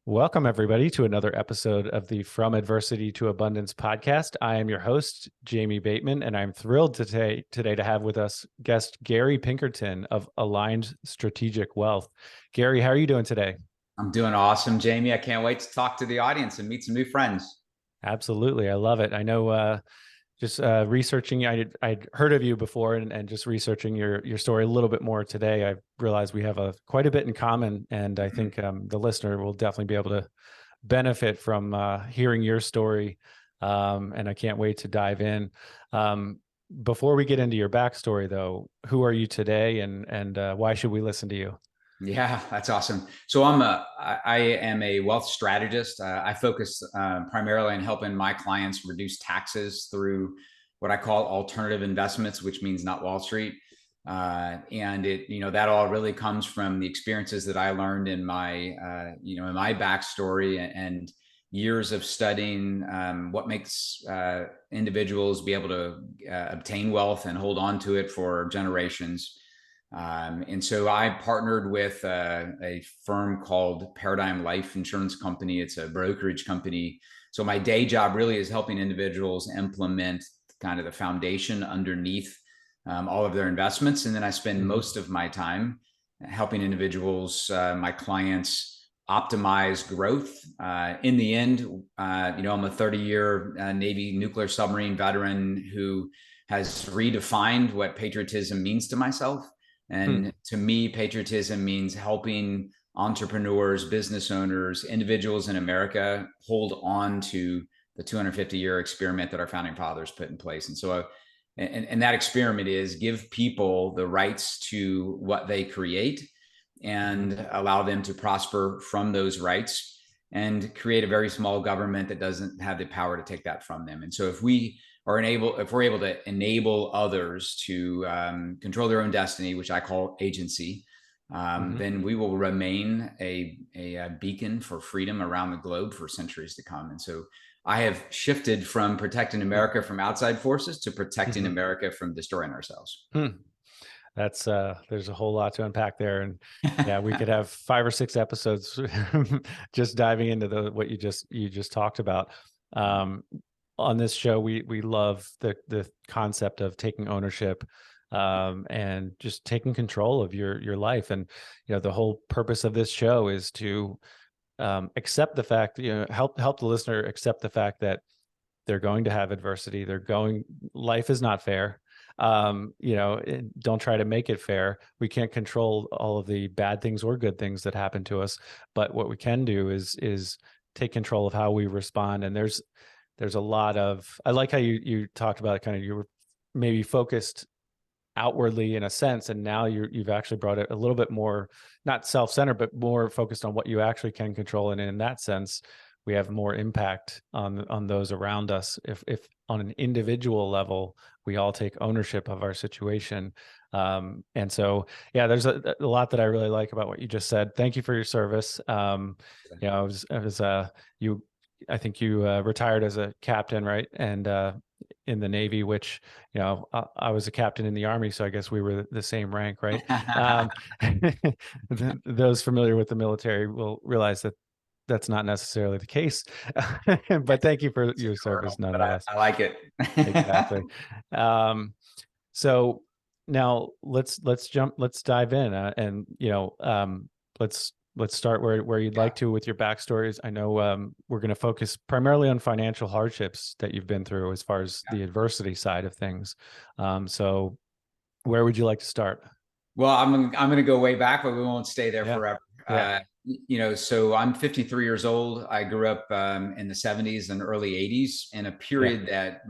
Welcome, everybody, to another episode of the From Adversity to Abundance podcast. I am your host, Jamie Bateman, and I'm thrilled today to have with us guest Gary Pinkerton of Aligned Strategic Wealth. Gary, how are you doing today? I'm doing awesome, Jamie. I can't wait to talk to the audience and meet some new friends. Absolutely. I love it. I know just researching, I'd heard of you before and just researching your story a little bit more today, I realized we have quite a bit in common. And I think the listener will definitely be able to benefit from hearing your story. And I can't wait to dive in. Before we get into your backstory, though, who are you today and why should we listen to you? Yeah, that's awesome. So I am a wealth strategist. I focus primarily on helping my clients reduce taxes through what I call alternative investments, which means not Wall Street. And that all really comes from the experiences that I learned in my backstory and years of studying what makes individuals be able to obtain wealth and hold on to it for generations. And so I partnered with a firm called Paradigm Life Insurance Company. It's a brokerage company. So my day job really is helping individuals implement kind of the foundation underneath all of their investments. And then I spend most of my time helping individuals, my clients, optimize growth. In the end, I'm a 30-year Navy nuclear submarine veteran who has redefined what patriotism means to myself. And to me, patriotism means helping entrepreneurs, business owners, individuals in America hold on to the 250-year experiment that our founding fathers put in place. And so, and that experiment is give people the rights to what they create and allow them to prosper from those rights and create a very small government that doesn't have the power to take that from them. And so if we're able to enable others to control their own destiny, which I call agency, then we will remain a beacon for freedom around the globe for centuries to come. And so I have shifted from protecting America from outside forces to protecting America from destroying ourselves. That's there's a whole lot to unpack there, and yeah, we could have 5 or 6 episodes just diving into what you just talked about. On this show, we love the concept of taking ownership and just taking control of your life. And the whole purpose of this show is to accept the fact, help the listener accept the fact that they're going to have adversity. Life is not fair. Don't try to make it fair. We can't control all of the bad things or good things that happen to us, but what we can do is take control of how we respond. And there's a lot of, I like how you talked about it, kind of, you were maybe focused outwardly in a sense, and now you've actually brought it a little bit more, not self-centered, but more focused on what you actually can control. And in that sense, we have more impact on those around us if on an individual level we all take ownership of our situation. And so there's a lot that I really like about what you just said. Thank you for your service. I think you retired as a captain, right? And in the Navy, which, I was a captain in the Army, so I guess we were the same rank, right? Those familiar with the military will realize that that's not necessarily the case, but thank you for your service nonetheless. I like it. Exactly. So now let's dive in, and let's start where you'd like to with your backstories. I know we're going to focus primarily on financial hardships that you've been through as far as the adversity side of things. So where would you like to start? Well, I'm going to go way back, but we won't stay there forever. So I'm 53 years old. I grew up in the 70s and early 80s in a period that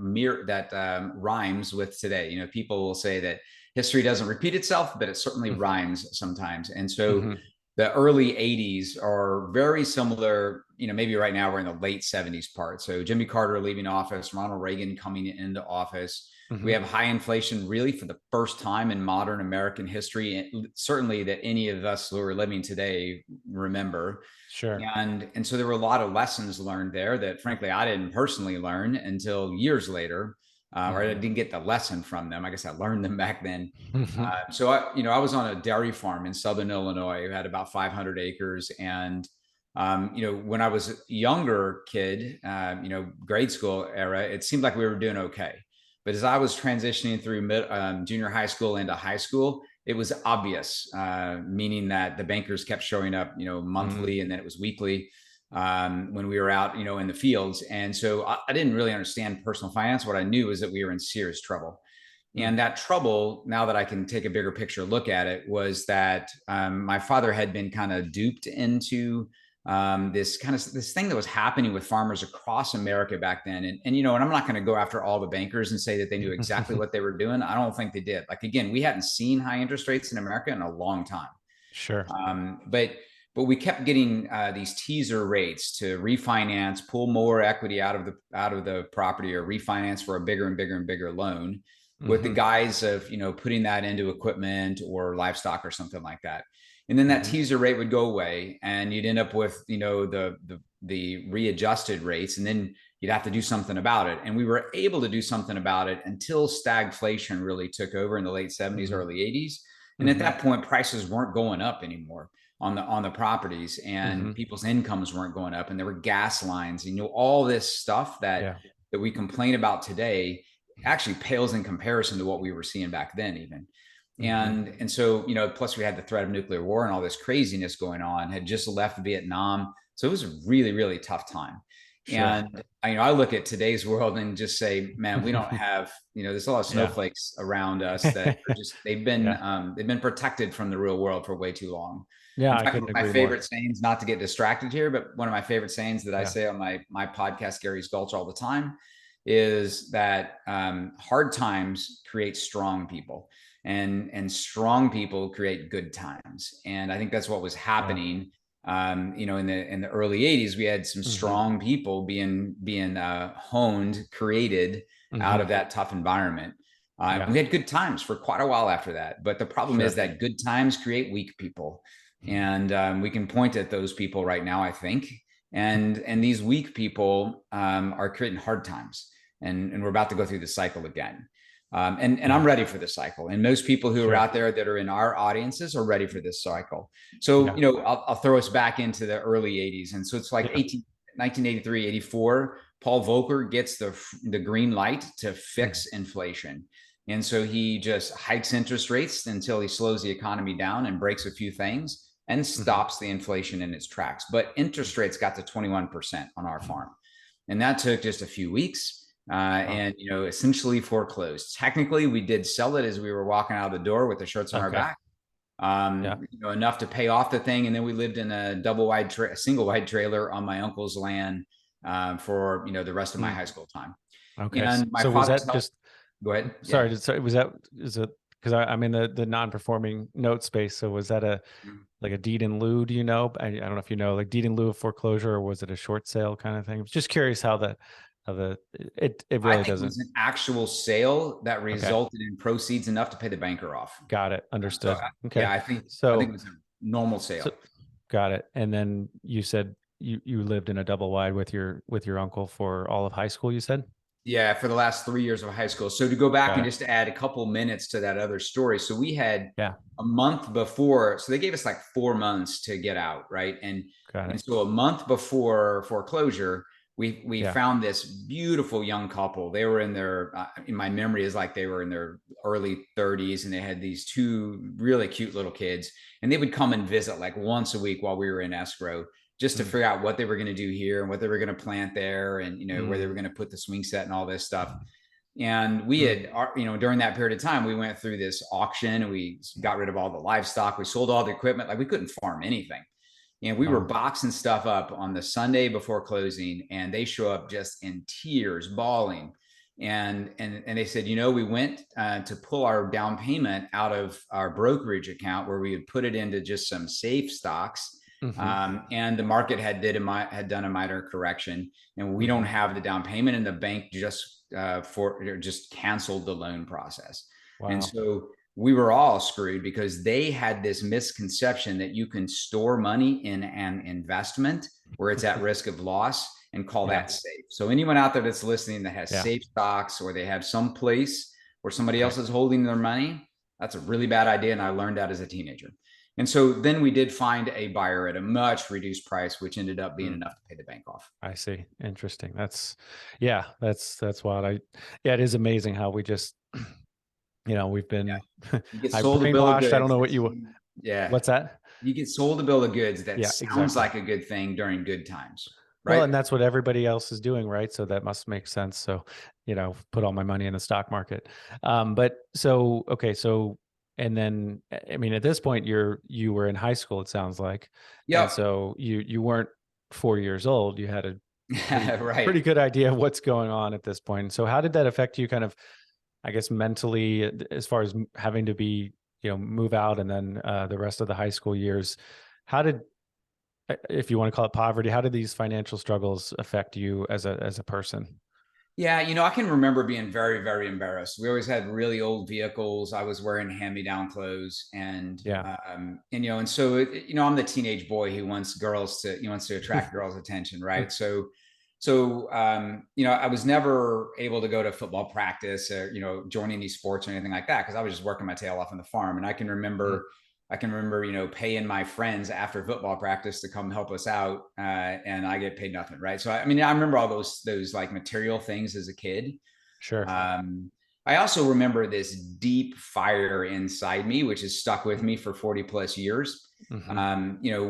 rhymes with today. People will say that history doesn't repeat itself, but it certainly rhymes sometimes. And so the early 80s are very similar. Maybe right now we're in the late 70s part. So Jimmy Carter leaving office, Ronald Reagan coming into office. We have high inflation really for the first time in modern American history, and certainly that any of us who are living today remember. Sure. And so there were a lot of lessons learned there that frankly I didn't personally learn until years later, or I didn't get the lesson from them. I guess I learned them back then. So I was on a dairy farm in Southern Illinois who had about 500 acres, and When I was a younger kid, grade school era, it seemed like we were doing okay. But as I was transitioning through junior high school into high school, it was obvious, meaning that the bankers kept showing up, monthly, and then it was weekly when we were out, in the fields. And so I didn't really understand personal finance. What I knew is that we were in serious trouble. And that trouble, now that I can take a bigger picture look at it, was that my father had been kind of duped into this thing that was happening with farmers across America back then. And I'm not going to go after all the bankers and say that they knew exactly what they were doing. I don't think they did. Like, again, we hadn't seen high interest rates in America in a long time. Sure. But we kept getting these teaser rates to refinance, pull more equity out of the property, or refinance for a bigger and bigger and bigger loan, with the guise of putting that into equipment or livestock or something like that. And then that teaser rate would go away, and you'd end up with the readjusted rates, and then you'd have to do something about it. And we were able to do something about it until stagflation really took over in the late 70s, early 80s. And at that point, prices weren't going up anymore on the properties, and people's incomes weren't going up, and there were gas lines, and all this stuff that we complain about today actually pales in comparison to what we were seeing back then, even. And so, plus we had the threat of nuclear war and all this craziness going on, had just left Vietnam. So it was a really, really tough time. Sure. And I look at today's world and just say, man, we don't have, there's a lot of snowflakes around us that are just, they've been protected from the real world for way too long. Yeah. In fact, one of my favorite sayings, not to get distracted here, but one of my favorite sayings that I say on my podcast, Gary's Gulch, all the time, is that hard times create strong people. And strong people create good times. And I think that's what was happening. In the early 80s, we had some strong people being honed, created out of that tough environment. We had good times for quite a while after that. But the problem is that good times create weak people. And we can point at those people right now, I think. And these weak people are creating hard times. And we're about to go through the cycle again. And I'm ready for this cycle. And most people who are out there that are in our audiences are ready for this cycle. So, I'll throw us back into the early 80s. And so it's like 1983, 84, Paul Volcker gets the green light to fix inflation. And so he just hikes interest rates until he slows the economy down and breaks a few things and stops the inflation in its tracks. But interest rates got to 21% on our farm. And that took just a few weeks. And essentially foreclosed. Technically, we did sell it as we were walking out the door with the shirts on our back, enough to pay off the thing. And then we lived in a single wide trailer on my uncle's land for the rest of my high school time. Okay. And my so was that just? Go ahead. Sorry. Was it? Because I'm in the non-performing note space. So was that like a deed in lieu? Do you know? I don't know if you know, like deed in lieu of foreclosure, or was it a short sale kind of thing? Just curious how it really doesn't. It was an actual sale that resulted in proceeds enough to pay the banker off. Got it. Understood. Okay. Yeah, I think it was a normal sale. Got it. And then you said you lived in a double wide with your uncle for all of high school, you said? Yeah, for the last 3 years of high school. So to go back and just to add a couple minutes to that other story. So we had a month before, so they gave us like 4 months to get out, right? And so a month before foreclosure, we found this beautiful young couple. They were in my memory is like they were in their early 30s, and they had these 2 really cute little kids, and they would come and visit like once a week while we were in escrow, just to figure out what they were going to do here and what they were going to plant there, and where they were going to put the swing set and all this stuff. And we had, during that period of time, we went through this auction, and we got rid of all the livestock. We sold all the equipment. Like, we couldn't farm anything. And we were boxing stuff up on the Sunday before closing, and they show up just in tears, bawling. And they said, we went to pull our down payment out of our brokerage account, where we had put it into just some safe stocks. And the market had done a minor correction, and we don't have the down payment, and the bank just canceled the loan process. Wow. And so we were all screwed, because they had this misconception that you can store money in an investment where it's at risk of loss and call that safe. So anyone out there that's listening that has safe stocks, or they have some place where somebody else is holding their money, that's a really bad idea. And I learned that as a teenager. And so then we did find a buyer at a much reduced price, which ended up being Mm, enough to pay the bank off. I see. Interesting. Yeah, that's wild. Yeah, it is amazing how we just, we've been, You get I sold a bill of brainwashed. I don't goods know that yeah, what's that? you get sold a bill of goods that Yeah, sounds exactly. like a good thing during good times, Well, right? and that's what everybody else is doing, right? So that must make sense. So, put all my money in the stock market. But so, okay, so, and then, I mean, at this point, you were in high school, it sounds like, and Yep. so you weren't 4 years old. You had a Right. pretty good idea of what's going on at this point. So, how did that affect you, kind of, I guess, mentally, as far as having to be, move out, and then the rest of the high school years? How did, if you want to call it poverty, how did these financial struggles affect you as a person? Yeah, I can remember being very, very embarrassed. We always had really old vehicles. I was wearing hand-me-down clothes, Yeah. and so I'm the teenage boy who wants he wants to attract girls' attention, right? So I was never able to go to football practice or join any sports or anything like that because I was just working my tail off on the farm. And Mm, I can remember, paying my friends after football practice to come help us out, and I get paid nothing, right? So I mean, I remember all those like material things as a kid. sure. Um, I also remember this deep fire inside me, which has stuck with me for 40 plus years. Hmm.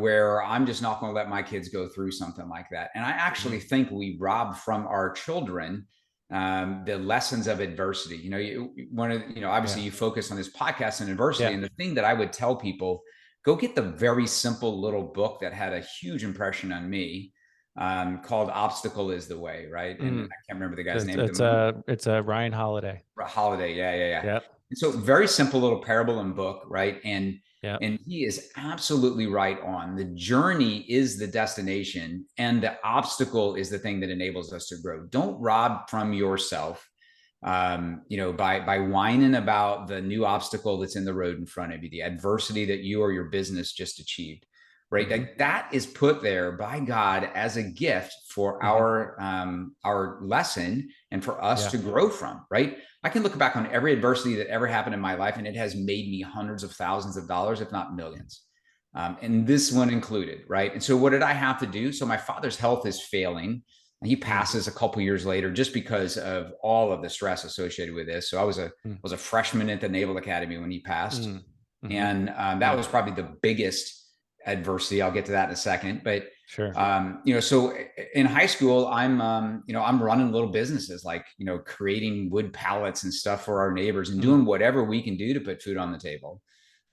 Where I'm just not going to let my kids go through something like that. And I Hmm. actually think we rob from our children the lessons of adversity. Obviously Yeah. you focus on this podcast on adversity. Yeah. And the thing that I would tell people, go get the very simple little book that had a huge impression on me, called Obstacle is the Way, right? And I Mm. can't remember the guy's It's name. it's a it's a Ryan Holiday. Holiday. Yeah, yeah, yeah. Yep. And so very simple little parable and book, right? Yep. And he is absolutely right on. The journey is the destination, and the obstacle is the thing that enables us to grow. Don't rob from yourself, by whining about the new obstacle that's in the road in front of you, the adversity that you or your business just achieved, right? Hmm. Like that is put there by God as a gift for Hmm. our lesson and for us Yeah. to grow from, right? I can look back on every adversity that ever happened in my life, and it has made me hundreds of thousands of dollars, if not millions. And this one included, right? And so, what did I have to do? So, my father's health is failing. And he Mm. passes a couple years later just because of all of the stress associated with this. So, I Mm. was a freshman at the Naval Academy when he passed, Mm. Hmm. and that Mm. was probably the biggest adversity. I'll get to that in a second, but Sure. so in high school, I'm running little businesses like, creating wood pallets and stuff for our neighbors and Mm. doing whatever we can do to put food on the table.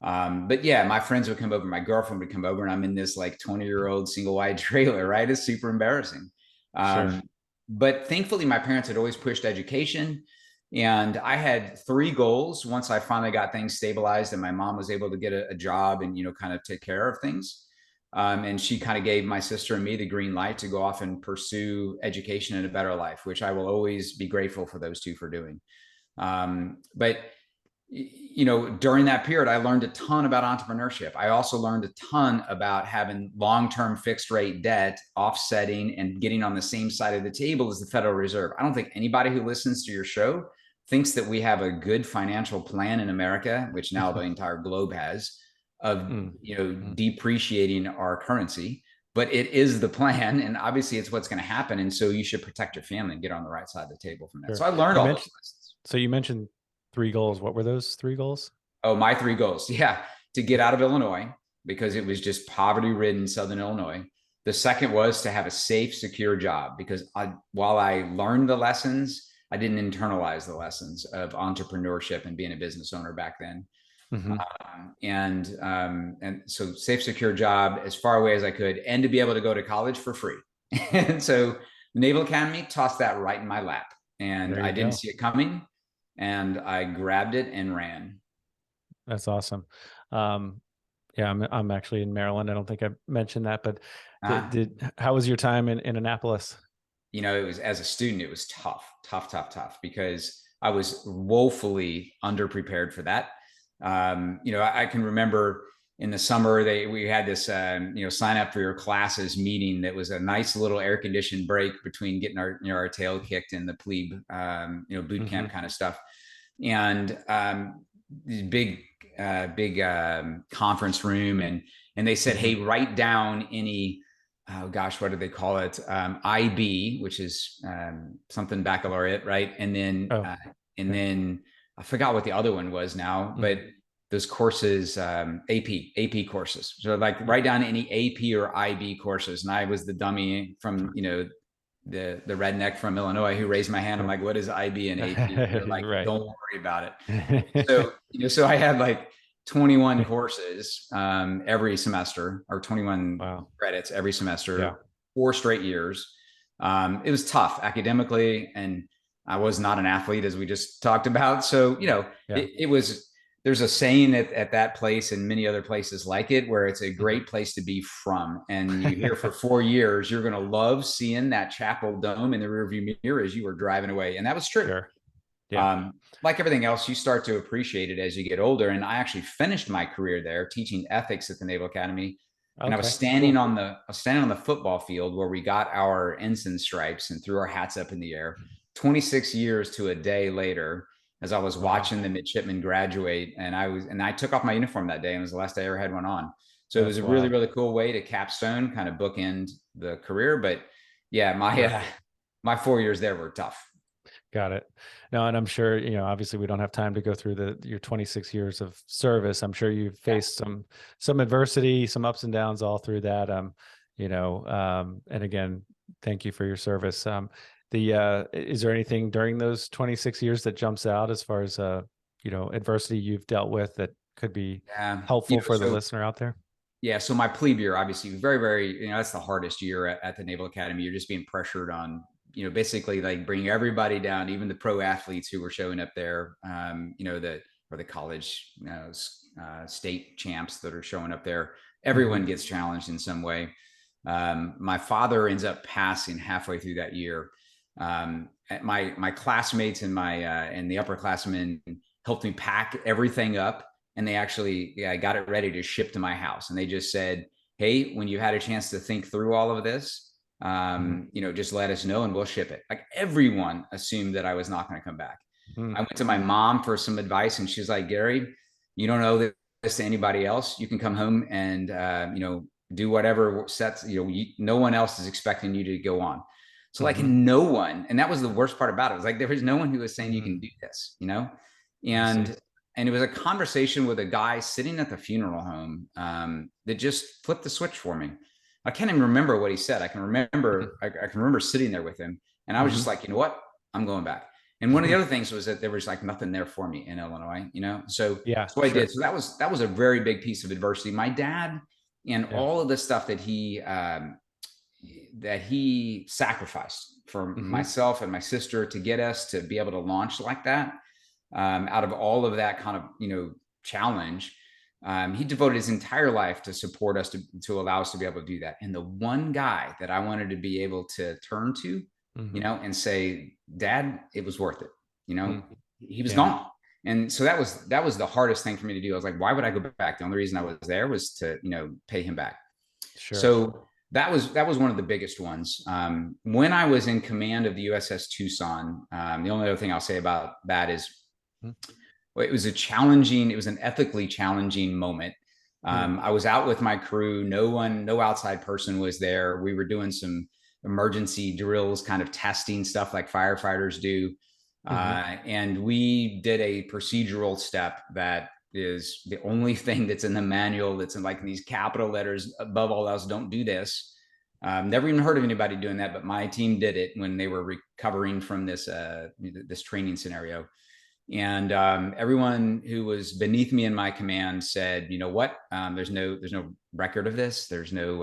But yeah, my friends would come over, my girlfriend would come over, and I'm in this like 20-year-old single wide trailer, right? It's super embarrassing. Sure. Um, but thankfully, my parents had always pushed education. And I had three goals once I finally got things stabilized and my mom was able to get a job and, kind of take care of things. And she kind of gave my sister and me the green light to go off and pursue education and a better life, which I will always be grateful for those two for doing. But during that period, I learned a ton about entrepreneurship. I also learned a ton about having long-term fixed rate debt, offsetting and getting on the same side of the table as the Federal Reserve. I don't think anybody who listens to your show thinks that we have a good financial plan in America, which now the entire globe has, of Mm. Mm. depreciating our currency. But it is the plan, and obviously it's what's going to happen. And so you should protect your family and get on the right side of the table from that. Sure. So I learned You all those mentioned lessons. so you mentioned three goals. What were those three goals? Oh, my three goals. Yeah. To get out of Illinois because it was just poverty ridden Southern Illinois. The second was to have a safe, secure job because while I learned the lessons, I didn't internalize the lessons of entrepreneurship and being a business owner back then. Hmm. And so safe, secure job as far away as I could, and to be able to go to college for free. And so the Naval Academy tossed that right in my lap, and There I you didn't go. see it coming, and I grabbed it and ran. That's awesome. Um, yeah, I'm actually in Maryland. I don't think I mentioned that, but Uh, how was your time in Annapolis? it was, as a student, it was tough, tough, tough, tough because I was woefully underprepared for that. I can remember in the summer we had this sign up for your classes meeting that was a nice little air conditioned break between getting our tail kicked in the plebe boot Hmm. camp kind of stuff. And big, conference room, and they said, hey, write down any, oh gosh, what do they call it? IB, which is something baccalaureate, right? And then, Oh, then I forgot what the other one was now, but those courses, AP courses. So like write down any AP or IB courses. And I was the dummy from, the redneck from Illinois who raised my hand. I'm like, what is IB and AP? They're like, right. don't worry about it. So, so I had like 21 courses every semester, or 21 Wow. credits every semester, Yeah. 4 straight years. It was tough academically, and I was not an athlete, as we just talked about. So, it was, there's a saying at that place and many other places like it, where it's a great place to be from. And you're here for 4 years, you're going to love seeing that chapel dome in the rearview mirror as you were driving away. And that was true. Sure. Yeah. Like everything else, you start to appreciate it as you get older. And I actually finished my career there teaching ethics at the Naval Academy. And I was standing on the football field where we got our ensign stripes and threw our hats up in the air. 26 years to a day later, as I was watching the midshipmen graduate, and I took off my uniform that day, and it was the last day I ever had one on. So it was a really, really cool way to capstone, kind of bookend the career. But yeah, my 4 years there were tough. Got it. No, and I'm sure, obviously we don't have time to go through your 26 years of service. I'm sure you've faced some adversity, some ups and downs all through that. And again, thank you for your service. Is there anything during those 26 years that jumps out as far as, adversity you've dealt with that could be helpful for the listener out there? Yeah. So my plebe year, obviously very, very, that's the hardest year at the Naval Academy. You're just being pressured on, basically like bringing everybody down, even the pro athletes who were showing up there, or the college, state champs that are showing up there. Everyone gets challenged in some way. My father ends up passing halfway through that year. My classmates and and the upperclassmen helped me pack everything up, and they actually got it ready to ship to my house. And they just said, hey, when you had a chance to think through all of this, just let us know and we'll ship it. Like everyone assumed that I was not going to come back. I went to my mom for some advice, and she's like, Gary, you don't know this to anybody else. You can come home and, do whatever sets, no one else is expecting you to go on. So like no one, and that was the worst part about it. It was like, there was no one who was saying you can do this, and it was a conversation with a guy sitting at the funeral home that just flipped the switch for me. I can't even remember what he said. I can remember sitting there with him, and I was just like, you know what? I'm going back. And one of the other things was that there was like nothing there for me in Illinois, So I did. So that was a very big piece of adversity. My dad and all of the stuff that he sacrificed for myself and my sister to get us to be able to launch like that. Out of all of that kind of, challenge, he devoted his entire life to support us, to allow us to be able to do that. And the one guy that I wanted to be able to turn to, and say, Dad, it was worth it. He was gone. And so that was the hardest thing for me to do. I was like, why would I go back? The only reason I was there was to, pay him back. Sure. So that was one of the biggest ones. When I was in command of the USS Tucson, the only other thing I'll say about that is, it was an ethically challenging moment. I was out with my crew. No outside person was there. We were doing some emergency drills, kind of testing stuff like firefighters do. And we did a procedural step that is the only thing that's in the manual that's in like these capital letters above all else. Don't do this. Never even heard of anybody doing that, but my team did it when they were recovering from this training scenario. And everyone who was beneath me in my command said, you know what? There's no record of this. There's no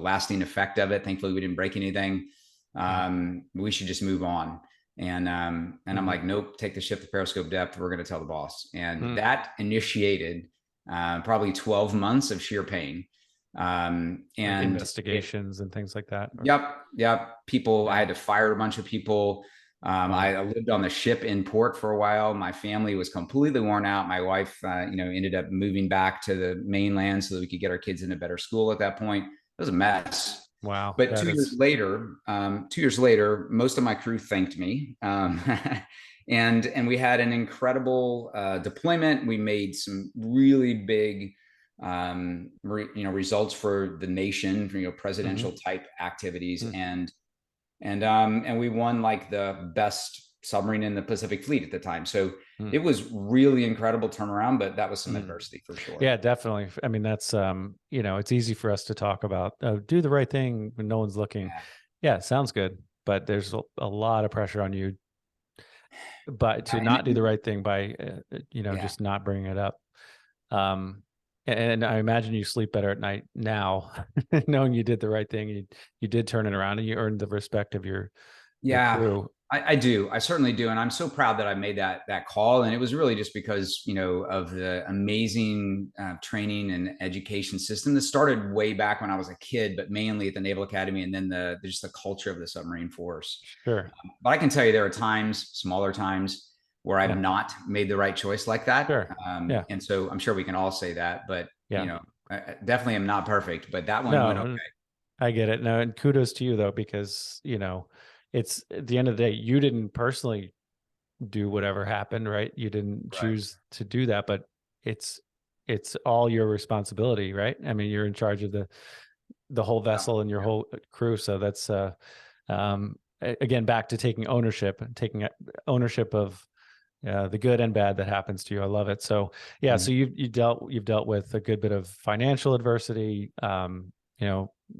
lasting effect of it. Thankfully, we didn't break anything. We should just move on. And I'm like, nope, take the ship to periscope depth. We're going to tell the boss. And that initiated probably 12 months of sheer pain. And like investigations and things like that. Yep. People, I had to fire a bunch of people. I lived on the ship in port for a while. My family was completely worn out. My wife, ended up moving back to the mainland so that we could get our kids in a better school at that point. It was a mess. Wow. But 2 years later, most of my crew thanked me. And we had an incredible deployment. We made some really big results for the nation, Hmm. presidential type activities, Hmm. and we won like the best submarine in the Pacific Fleet at the time. So Hmm. it was really incredible turnaround, but that was some Hmm. adversity for sure. Yeah, definitely. I mean, that's it's easy for us to talk about do the right thing when no one's looking. Yeah. Yeah, sounds good, but there's a lot of pressure on you, but to not do the And right thing by yeah. just not bringing it up. Um, and I imagine you sleep better at night now, knowing you did the right thing. You did turn it around, and you earned the respect of your Yeah, crew. I do. I certainly do. And I'm so proud that I made that call. And it was really just because, of the amazing training and education system that started way back when I was a kid, but mainly at the Naval Academy, and then just the culture of the submarine force. Sure. But I can tell you there are times, smaller times, where I've Yeah. not made the right choice like that. Sure. Yeah. And so I'm sure we can all say that, but, Yeah. I definitely am not perfect, but that one went No, okay. I get it. No, and kudos to you though, because it's at the end of the day, you didn't personally do whatever happened, right? You didn't Right. choose to do that, but it's it's all your responsibility, right? I mean, you're in charge of the whole Yeah. vessel and your Yeah. whole crew. So that's again back to taking ownership, ownership of the good and bad that happens to you. I love it. So yeah, so Mhm. you've dealt with a good bit of financial adversity.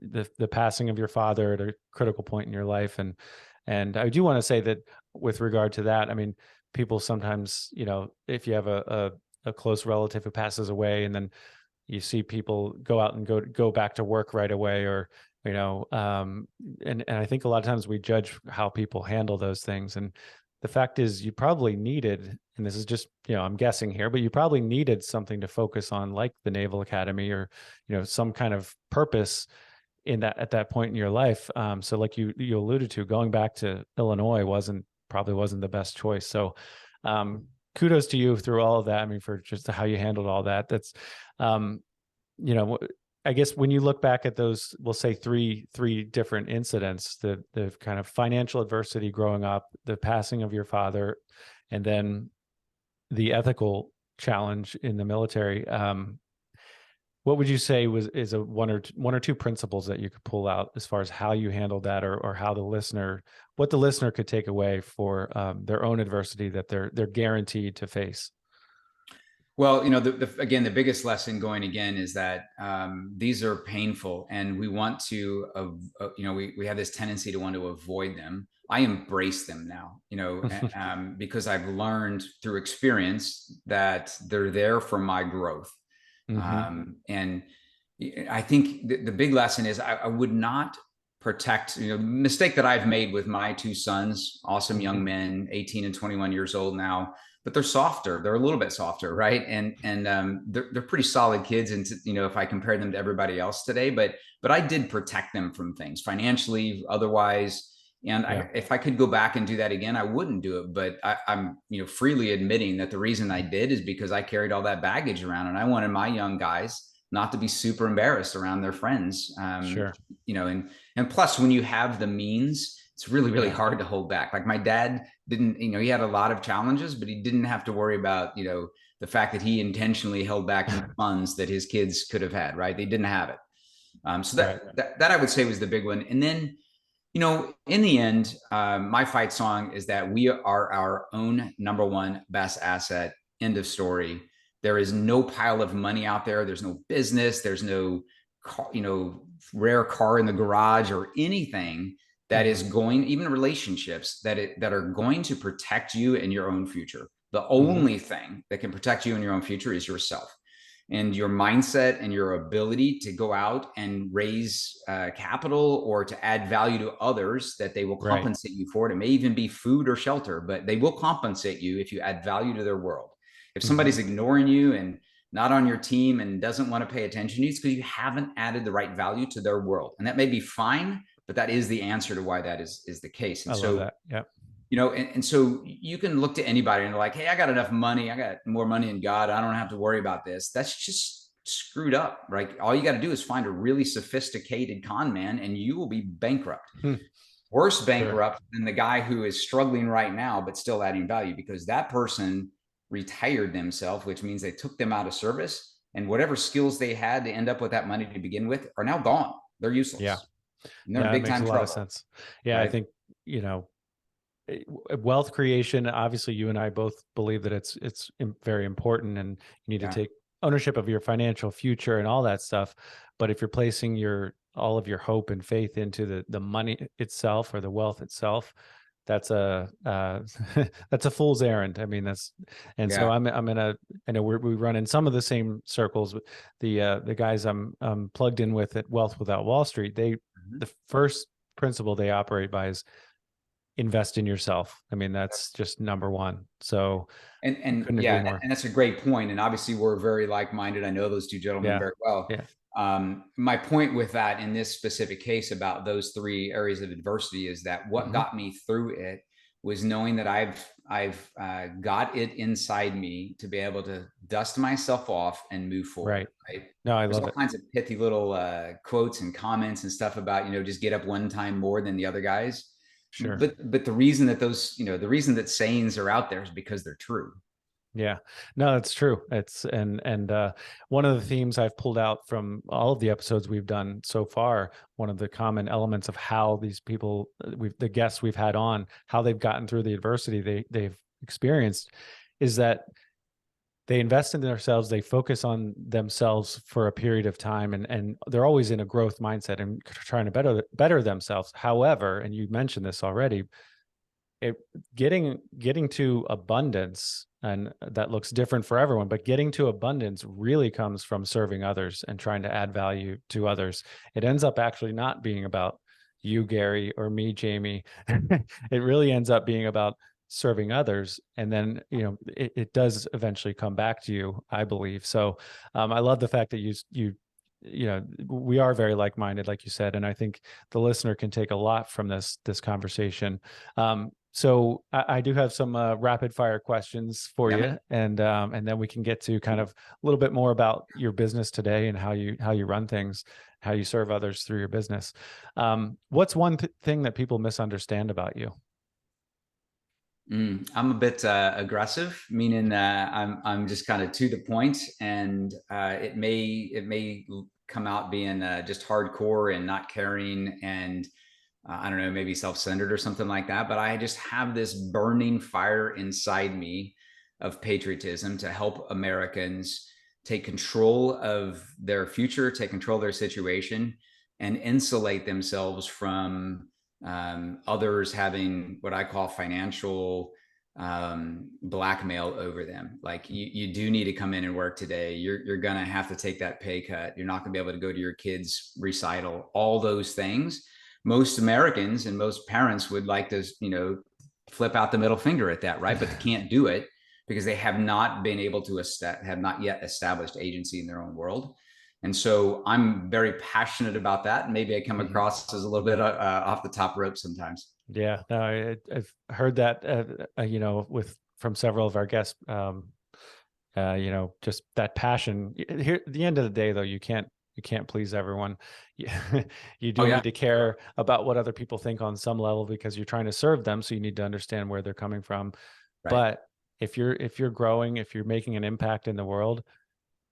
The passing of your father at a critical point in your life, and I do want to say that with regard to that, I mean, people sometimes, if you have a close relative who passes away, and then you see people go out and go back to work right away, or and I think a lot of times we judge how people handle those things, and the fact is you probably needed, and this is just I'm guessing here, but you probably needed something to focus on, like the Naval Academy, or some kind of purpose in that at that point in your life. So like you alluded to, going back to Illinois probably wasn't the best choice. So kudos to you through all of that. I mean, for just how you handled all that. That's um, you know, I guess when you look back at those, we'll say three different incidents, the kind of financial adversity growing up, the passing of your father, and then the ethical challenge in the military. What would you say is a one or two principles that you could pull out as far as how you handled that, or how what the listener could take away for their own adversity that they're guaranteed to face? Well, again, the biggest lesson going again is that these are painful, and we want to, we have this tendency to want to avoid them. I embrace them now, because I've learned through experience that they're there for my growth. Hmm. And I think the big lesson is I would not protect, mistake that I've made with my two sons, awesome young Hmm. men, 18 and 21 years old now, but they're softer. They're a little bit softer, right? And they're pretty solid kids, and if I compare them to everybody else today, but I did protect them from things financially, otherwise. And Yeah. if I could go back and do that again, I wouldn't do it. But I'm freely admitting that the reason I did is because I carried all that baggage around, and I wanted my young guys not to be super embarrassed around their friends. Sure. And plus, when you have the means, it's really, really Yeah. hard to hold back. Like my dad didn't, he had a lot of challenges, but he didn't have to worry about, the fact that he intentionally held back funds that his kids could have had, right? They didn't have it. So Right. that I would say was the big one. And then, in the end, my fight song is that we are our own number one best asset. End of story. There is no pile of money out there. There's no business. There's no, car, rare car in the garage or anything that is Hmm. going, even relationships that are going to protect you in your own future. The Hmm. only thing that can protect you in your own future is yourself, and your mindset and your ability to go out and raise capital or to add value to others that they will Right. compensate you for it. It may even be food or shelter, but they will compensate you if you add value to their world. If Hmm. somebody's ignoring you and not on your team and doesn't want to pay attention to you, it's because you haven't added the right value to their world. And that may be fine, but that is the answer to why that is the case. I And love so, that. Yep. and so you can look to anybody and they're like, hey, I got enough money. I got more money in God. I don't have to worry about this. That's just screwed up, right? All you got to do is find a really sophisticated con man and you will be bankrupt. Hmm. worse Sure. bankrupt than the guy who is struggling right now, but still adding value, because that person retired themselves, which means they took them out of service, and whatever skills they had to end up with that money to begin with are now gone. They're Yeah. useless. And they're No, in that big makes time a lot of trouble, sense. Yeah, I right? think, you know, wealth creation, obviously you and I both believe that it's very important, and you need to Yeah. take ownership of your financial future and all that stuff. But if you're placing your all of your hope and faith into the money itself or the wealth itself, that's a that's a fool's errand. I mean, that's, and so Yeah. I'm in a, I know we run in some of the same circles. The guys I'm plugged in with at Wealth Without Wall Street, they, Mhm. the first principle they operate by is invest in yourself. I mean, that's just number one. So And couldn't agree yeah, more. and that's a great point. And obviously, we're very like-minded. I know those two gentlemen Yeah. very well. Yeah. My point with that in this specific case about those three areas of adversity is that what Hmm. got me through it was knowing that I've got it inside me to be able to dust myself off and move forward. Right. Right. No, I There's love all it. kinds of pithy little quotes and comments and stuff about, just get up one time more than the other guys. Sure. But the reason that the reason that sayings are out there is because they're true. Yeah, no, that's true. It's one of the themes I've pulled out from all of the episodes we've done so far, one of the common elements of how these people, the guests we've had on, how they've gotten through the adversity they've experienced, is that they invest in themselves, they focus on themselves for a period of time, and they're always in a growth mindset and trying to better themselves. However, and you mentioned this already, it getting to abundance, and that looks different for everyone, but getting to abundance really comes from serving others and trying to add value to others. It ends up actually not being about you, Gary, or me, Jamie. It really ends up being about serving others, and then it does eventually come back to you, I believe. So I love the fact that we are very like-minded, like you said, and I think the listener can take a lot from this conversation. So I do have some rapid fire questions for Yeah. you, and then we can get to kind of a little bit more about your business today and how you run things, how you serve others through your business. What's one thing that people misunderstand about you? I'm a bit aggressive, meaning I'm just kind of to the point, and it may come out being just hardcore and not caring, and I don't know, maybe self-centered or something like that. But I just have this burning fire inside me of patriotism to help Americans take control of their future, take control of their situation, and insulate themselves from others having what I call financial blackmail over them. Like you do need to come in and work today. You're going to have to take that pay cut. You're not going to be able to go to your kids' recital, all those things. Most Americans and most parents would like to, flip out the middle finger at that, right? But they can't do it because they have not been able to have not yet established agency in their own world. And so I'm very passionate about that. Maybe I come Mhm. across as a little bit off the top rope sometimes. Yeah, no, I've heard that, with from several of our guests. Just that passion. Here, at the end of the day, though, you can't please everyone. You, you Oh do yeah, need to care about what other people think on some level, because you're trying to serve them. So you need to understand where they're coming from. right. But if you're growing, if you're making an impact in the world,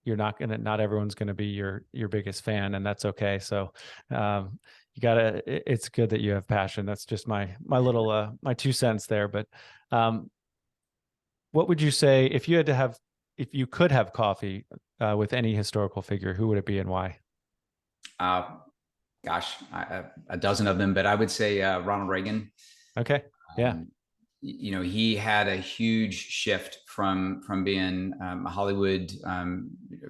not everyone's gonna be your biggest fan, and that's okay. So it's good that you have passion. That's just my little my 2 cents there. But um, what would you say if you could have coffee with any historical figure, who would it be and why? Uh, Gosh, a dozen of them, but I would say Ronald Reagan. Okay. Yeah. Um, he had a huge shift from being a Hollywood,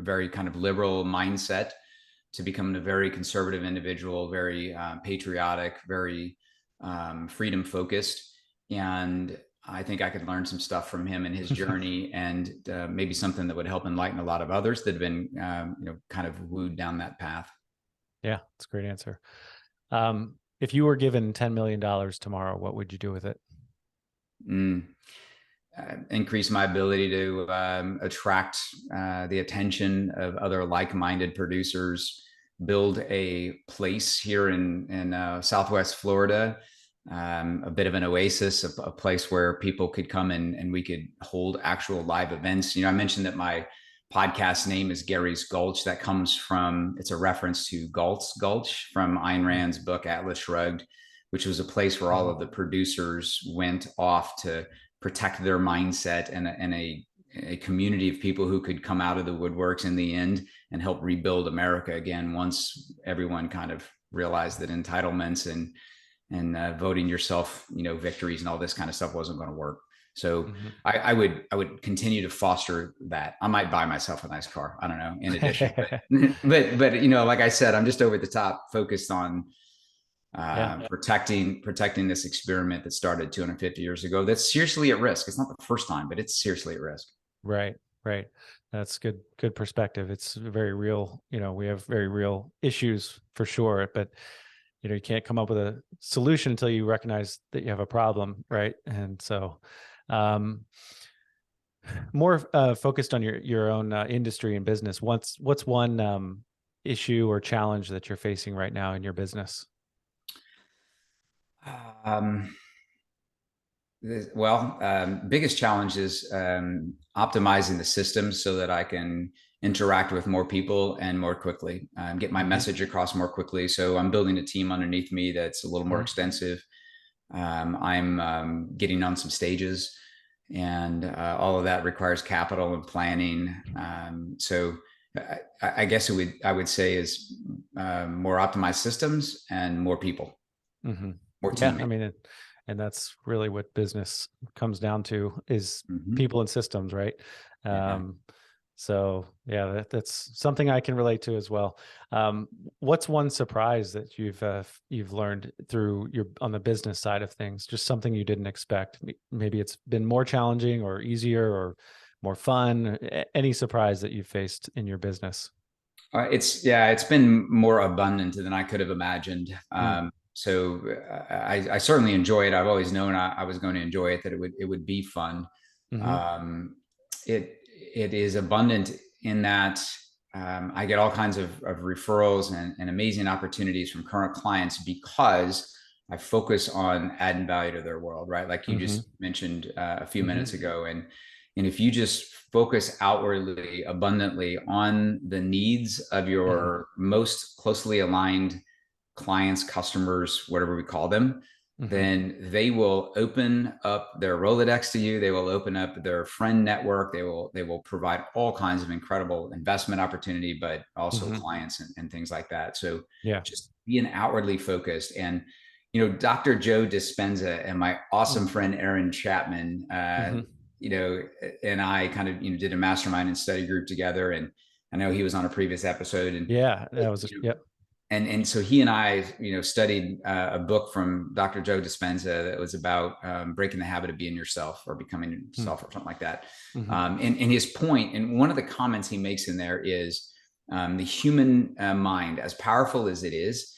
very kind of liberal mindset to becoming a very conservative individual, very patriotic, very freedom focused. And I think I could learn some stuff from him and his journey, and maybe something that would help enlighten a lot of others that have been, kind of wooed down that path. Yeah, that's a great answer. If you were given $10 million tomorrow, what would you do with it? Mm. Increase my ability to attract the attention of other like-minded producers, build a place here in Southwest Florida a bit of an oasis, a place where people could come and we could hold actual live events. I mentioned that my podcast name is Gary's Gulch. That comes from, it's a reference to Galt's Gulch from Ayn Rand's book, Atlas Shrugged, which was a place where all of the producers went off to protect their mindset, and a community of people who could come out of the woodworks in the end and help rebuild America again once everyone kind of realized that entitlements and voting yourself, victories and all this kind of stuff wasn't going to work. So I would continue to foster that. I might buy myself a nice car, I don't know, in addition, but like I said, I'm just over the top focused on protecting this experiment that started 250 years ago. That's seriously at risk. It's not the first time, but it's seriously at risk. Right. That's good perspective. It's very real. We have very real issues for sure, but you can't come up with a solution until you recognize that you have a problem, right? And so, more focused on your own industry and business. What's one issue or challenge that you're facing right now in your business? Biggest challenge is optimizing the systems so that I can interact with more people and more quickly, get my message across more quickly. So I'm building a team underneath me that's a little more extensive. I'm getting on some stages, and all of that requires capital and planning. So I guess I would say is more optimized systems and more people, more teammates. I mean, and that's really what business comes down to, is people and systems, right? So yeah, that's something I can relate to as well. What's one surprise that you've learned through on the business side of things? Just something you didn't expect. Maybe it's been more challenging or easier or more fun. Any surprise that you faced in your business? It's been more abundant than I could have imagined. So I certainly enjoy it. I've always known I was going to enjoy it, that it would be fun. It is abundant in that I get all kinds of referrals and amazing opportunities from current clients because I focus on adding value to their world, right? Like you just mentioned a few minutes ago. And if you just focus outwardly, abundantly on the needs of your most closely aligned clients, customers, whatever we call them, then they will open up their Rolodex to you. They will open up their friend network. They will provide all kinds of incredible investment opportunity, but also clients and things like that. So just being outwardly focused. And Dr. Joe Dispenza and my awesome friend Aaron Chapman, and I kind of did a mastermind and study group together. And I know he was on a previous episode. And that was And so he and I, studied a book from Dr. Joe Dispenza that was about breaking the habit of being yourself, or becoming yourself, or something like that. And his point, and one of the comments he makes in there is the human mind, as powerful as it is,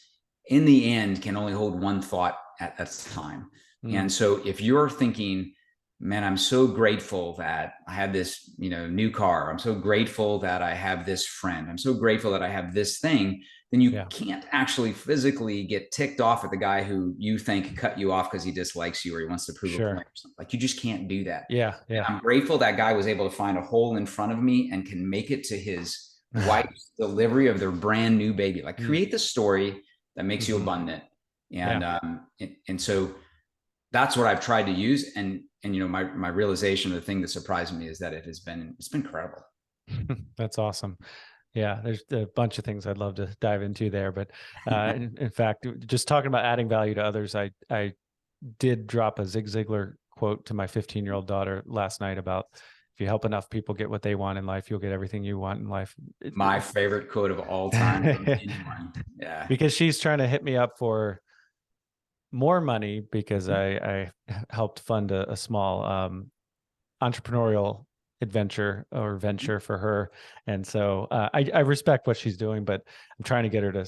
in the end can only hold one thought at a time. And so if you're thinking, man, I'm so grateful that I have this, new car. I'm so grateful that I have this friend. I'm so grateful that I have this thing. Then you can't actually physically get ticked off at the guy who you think cut you off because he dislikes you or he wants to prove a point or something. Like, you just can't do that. And I'm grateful that guy was able to find a hole in front of me and can make it to his wife's delivery of their brand new baby. Like, create the story that makes you abundant. And so that's what I've tried to use. And my realization of the thing that surprised me is that it's been incredible. That's awesome. Yeah, there's a bunch of things I'd love to dive into there, but in fact, just talking about adding value to others, I did drop a Zig Ziglar quote to my 15-year-old daughter last night about, if you help enough people get what they want in life, you'll get everything you want in life. My favorite quote of all time from anyone. Yeah, because she's trying to hit me up for more money because I helped fund a small entrepreneurial adventure or venture for her. And so I respect what she's doing, but I'm trying to get her to,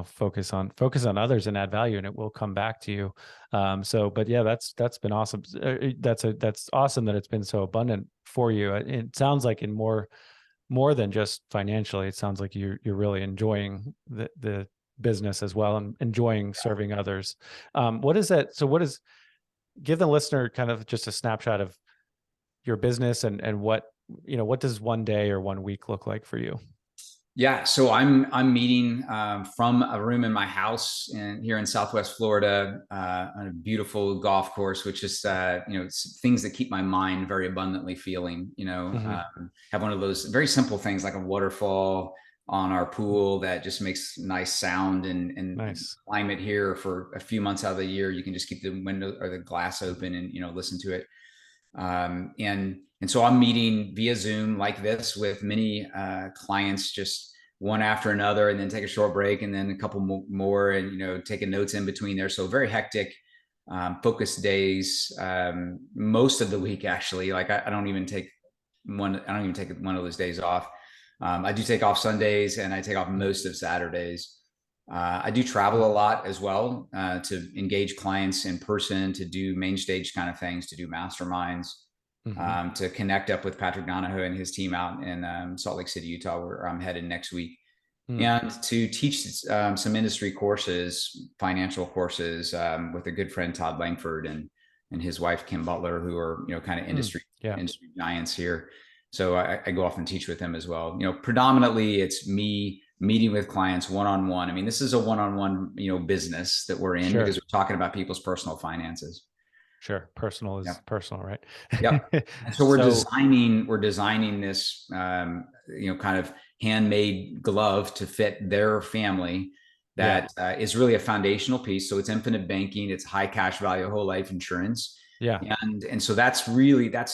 focus on others and add value, and it will come back to you. But yeah, that's been awesome. That's awesome that it's been so abundant for you. It sounds like in more than just financially, it sounds like you're really enjoying the business as well and enjoying serving others. What is that? So give the listener kind of just a snapshot of your business and what, what does one day or one week look like for you? Yeah, so I'm meeting from a room in my house here in Southwest Florida on a beautiful golf course, which is things that keep my mind very abundantly feeling. Have one of those very simple things like a waterfall on our pool that just makes nice sound, and Nice. climate here for a few months out of the year, you can just keep the window or the glass open and listen to it. And so I'm meeting via Zoom like this with many clients, just one after another, and then take a short break, and then a couple more, and taking notes in between there. So very hectic, focused days. Most of the week, actually, like I don't even take one. I don't even take one of those days off. I do take off Sundays, and I take off most of Saturdays. I do travel a lot as well to engage clients in person, to do main stage kind of things, to do masterminds, to connect up with Patrick Donahoe and his team out in Salt Lake City, Utah, where I'm headed next week, and to teach some industry courses, financial courses, with a good friend, Todd Langford, and his wife, Kim Butler, who are, kind of industry giants here. So I go off and teach with them as well. Predominantly it's me meeting with clients one-on-one. I mean, this is a one-on-one, business that we're in because we're talking about people's personal finances. Sure. Personal is personal, right? Yep. And so we're designing this, kind of handmade glove to fit their family that is really a foundational piece. So it's infinite banking, it's high cash value, whole life insurance. Yeah. And so that's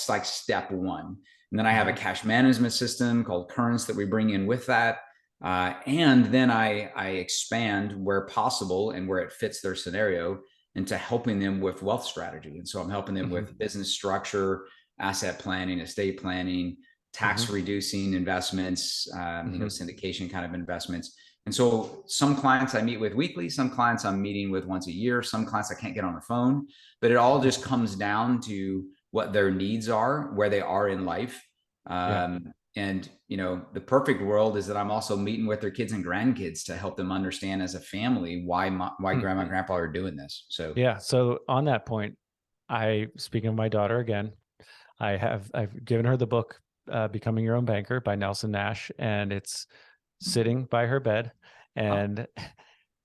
like step one. And then I have a cash management system called Currents that we bring in with that. And then I expand where possible and where it fits their scenario into helping them with wealth strategy. And so I'm helping them with business structure, asset planning, estate planning, tax reducing investments, syndication kind of investments. And so some clients I meet with weekly, some clients I'm meeting with once a year, some clients I can't get on the phone, but it all just comes down to what their needs are, where they are in life. And, the perfect world is that I'm also meeting with their kids and grandkids to help them understand as a family why grandma and grandpa are doing this. So, So on that point, speaking of my daughter again, I've given her the book, Becoming Your Own Banker by Nelson Nash, and it's sitting by her bed. And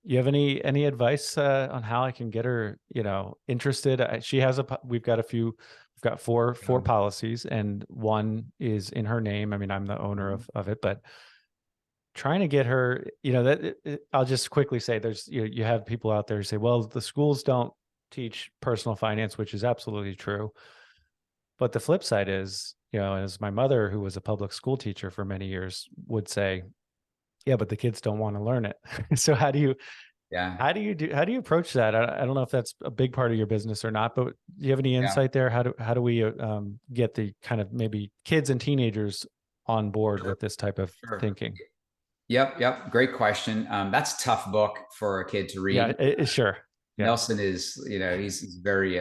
you have any advice on how I can get her, interested? We've got four policies, and one is in her name. I mean, I'm the owner of it, but trying to get her, I'll just quickly say there's, you have people out there who say, well, the schools don't teach personal finance, which is absolutely true. But the flip side is, as my mother, who was a public school teacher for many years, would say, yeah, but the kids don't want to learn it. So how do you approach that? I don't know if that's a big part of your business or not, but do you have any insight there? How do we get the kind of maybe kids and teenagers on board with this type of thinking? Yep. Great question. That's a tough book for a kid to read. Yeah, sure. Yeah. Nelson is, he's very,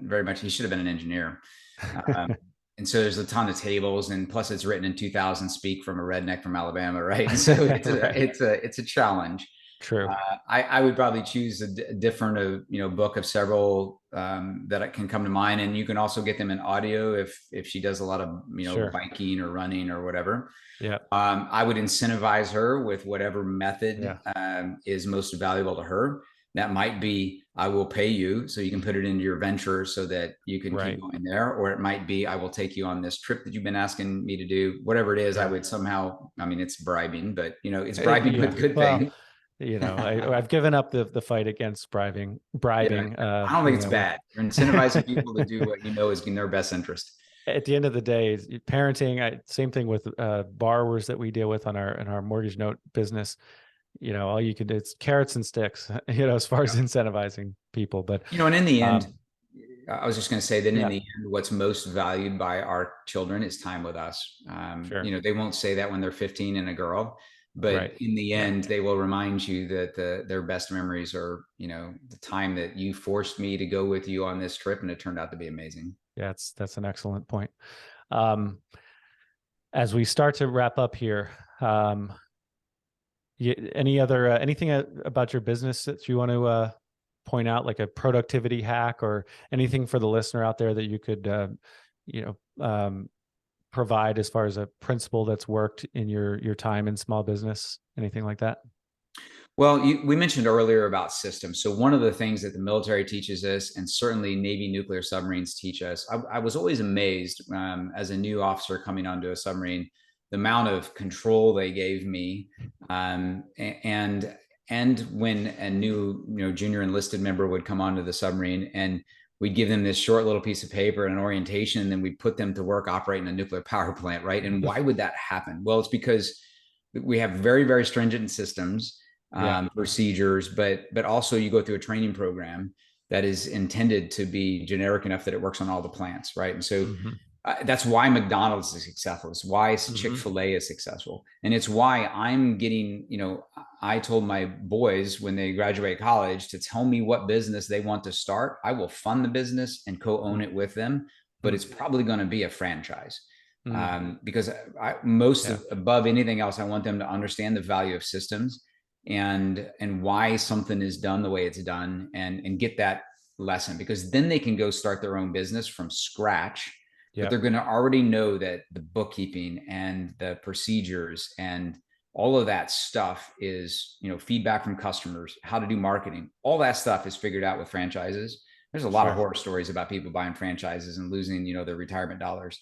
very much, he should have been an engineer. And so there's a ton of tables, and plus it's written in 2000 speak from a redneck from Alabama, right? So it's a challenge. True. I would probably choose a different, book of several that can come to mind, and you can also get them in audio if she does a lot of biking or running or whatever. Yeah. I would incentivize her with whatever method is most valuable to her. That might be, I will pay you so you can put it into your venture so that you can keep going there. Or it might be, I will take you on this trip that you've been asking me to do. Whatever it is, I would somehow, I mean, it's bribing, but it's bribing with good thing. I've given up the fight against bribing. I don't think it's bad. You're incentivizing people to do what is in their best interest. At the end of the day, parenting, same thing with borrowers that we deal with in our mortgage note business. All you can do, it's carrots and sticks, as far as incentivizing people. But, and in the end, I was just going to say that in the end, what's most valued by our children is time with us. They won't say that when they're 15 and a girl, but in the end, they will remind you that their best memories are, the time that you forced me to go with you on this trip, and it turned out to be amazing. Yeah, that's an excellent point. As we start to wrap up here, Any other anything about your business that you want to point out, like a productivity hack or anything for the listener out there that you could you know provide as far as a principle that's worked in your time in small business? Anything like that? Well, we mentioned earlier about systems. So one of the things that the military teaches us, and certainly Navy nuclear submarines teach us, I was always amazed as a new officer coming onto a submarine, the amount of control they gave me, and when a new junior enlisted member would come onto the submarine, and we'd give them this short little piece of paper and an orientation, and then we'd put them to work operating a nuclear power plant, right? And why would that happen? Well, it's because we have very, very stringent systems, procedures, but also you go through a training program that is intended to be generic enough that it works on all the plants, right? And so that's why McDonald's is successful. It's why Chick-fil-A is successful. And it's why I'm getting, I told my boys when they graduate college to tell me what business they want to start. I will fund the business and co-own it with them, but it's probably going to be a franchise. Because above anything else, I want them to understand the value of systems and why something is done the way it's done, and get that lesson, because then they can go start their own business from scratch. But they're going to already know that the bookkeeping and the procedures and all of that stuff is, feedback from customers, how to do marketing, all that stuff is figured out with franchises. There's a lot of horror stories about people buying franchises and losing, their retirement dollars,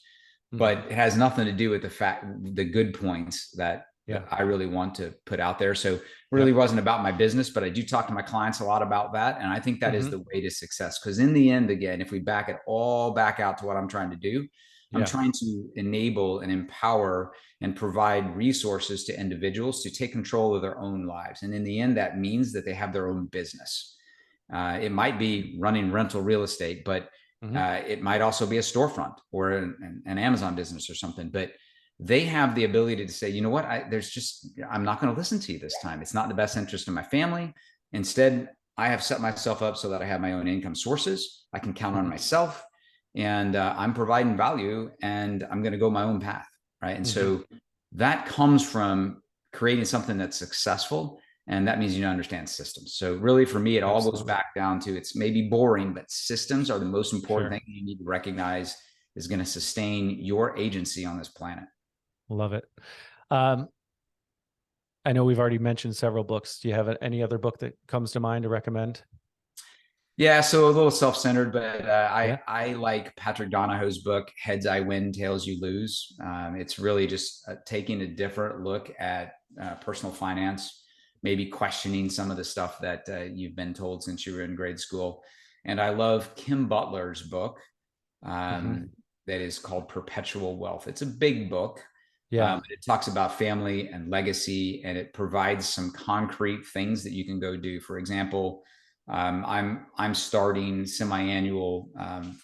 but it has nothing to do with the good points that I really want to put out there. So it really wasn't about my business, but I do talk to my clients a lot about that. And I think that is the way to success. Because in the end, again, if we back it all back out to what I'm trying to do, I'm trying to enable and empower and provide resources to individuals to take control of their own lives. And in the end, that means that they have their own business. It might be running rental real estate, but it might also be a storefront or an Amazon business or something. But they have the ability to say, you know what, I'm not going to listen to you this time. It's not in the best interest of my family. Instead, I have set myself up so that I have my own income sources. I can count on myself, and I'm providing value, and I'm going to go my own path. Right. And so that comes from creating something that's successful. And that means you understand systems. So really, for me, it all goes back down to, it's maybe boring, but systems are the most important thing you need to recognize is going to sustain your agency on this planet. Love it. I know we've already mentioned several books. Do you have any other book that comes to mind to recommend? Yeah, so a little self-centered, but I like Patrick Donahoe's book, Heads I Win, Tails You Lose. It's really just taking a different look at personal finance, maybe questioning some of the stuff that you've been told since you were in grade school. And I love Kim Butler's book that is called Perpetual Wealth. It's a big book. It talks about family and legacy, and it provides some concrete things that you can go do. For example, I'm starting semi-annual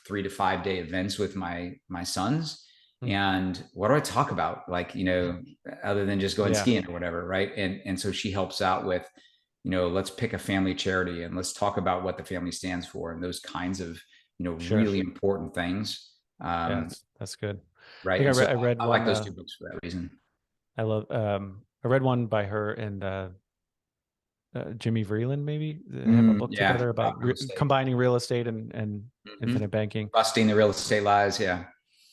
3 to 5 day events with my sons. And what do I talk about? Like, other than just going skiing or whatever. Right. And so she helps out with, let's pick a family charity and let's talk about what the family stands for and those kinds of, really important things. That's good. Right. I read I like those two books for that reason. I love, I read one by her and Jimmy Vreeland, maybe. They have a book together about combining real estate and infinite banking. Busting the real estate lies. Yeah.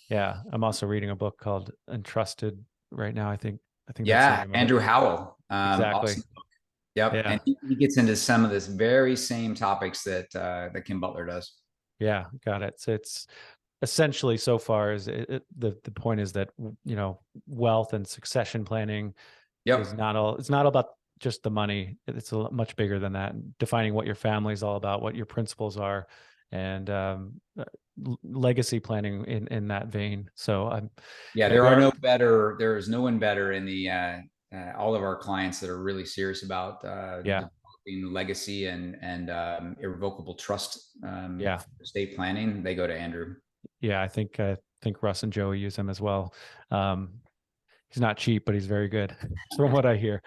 Yeah. I'm also reading a book called Entrusted right now. I think that's Andrew Howell. Exactly. Awesome. Yep. Yeah. And he gets into some of this very same topics that Kim Butler does. Yeah. Got it. So it's essentially, so far, is the point is that, wealth and succession planning is not all, it's not about just the money. It's much bigger than that. Defining what your family is all about, what your principles are, and legacy planning in that vein. So there is no one better in the all of our clients that are really serious about developing legacy and irrevocable trust estate planning. They go to Andrew. Yeah, I think Russ and Joey use him as well. He's not cheap, but he's very good from what I hear.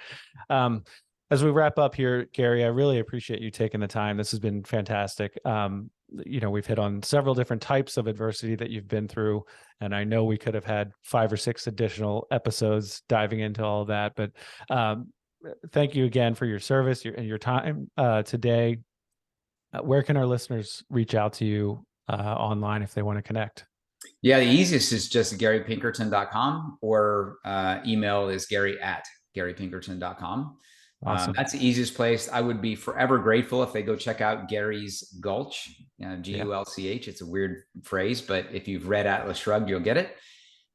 As we wrap up here, Gary, I really appreciate you taking the time. This has been fantastic. We've hit on several different types of adversity that you've been through, and I know we could have had 5 or 6 additional episodes diving into all of that. But thank you again for your service and your time today. Where can our listeners reach out to you online if they want to connect? Yeah, the easiest is just garypinkerton.com, or email is gary@garypinkerton.com. Awesome. That's the easiest place. I would be forever grateful if they go check out Gary's Gulch, Yeah. Gulch. It's a weird phrase, but if you've read Atlas Shrugged, you'll get it.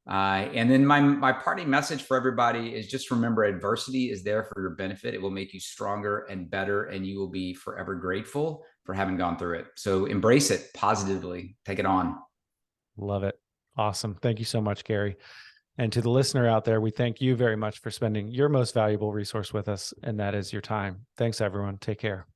And then my parting message for everybody is just remember, adversity is there for your benefit. It will make you stronger and better, and you will be forever grateful for having gone through it. So embrace it positively. Take it on. Love it. Awesome. Thank you so much, Gary. And to the listener out there, we thank you very much for spending your most valuable resource with us, and that is your time. Thanks, everyone. Take care.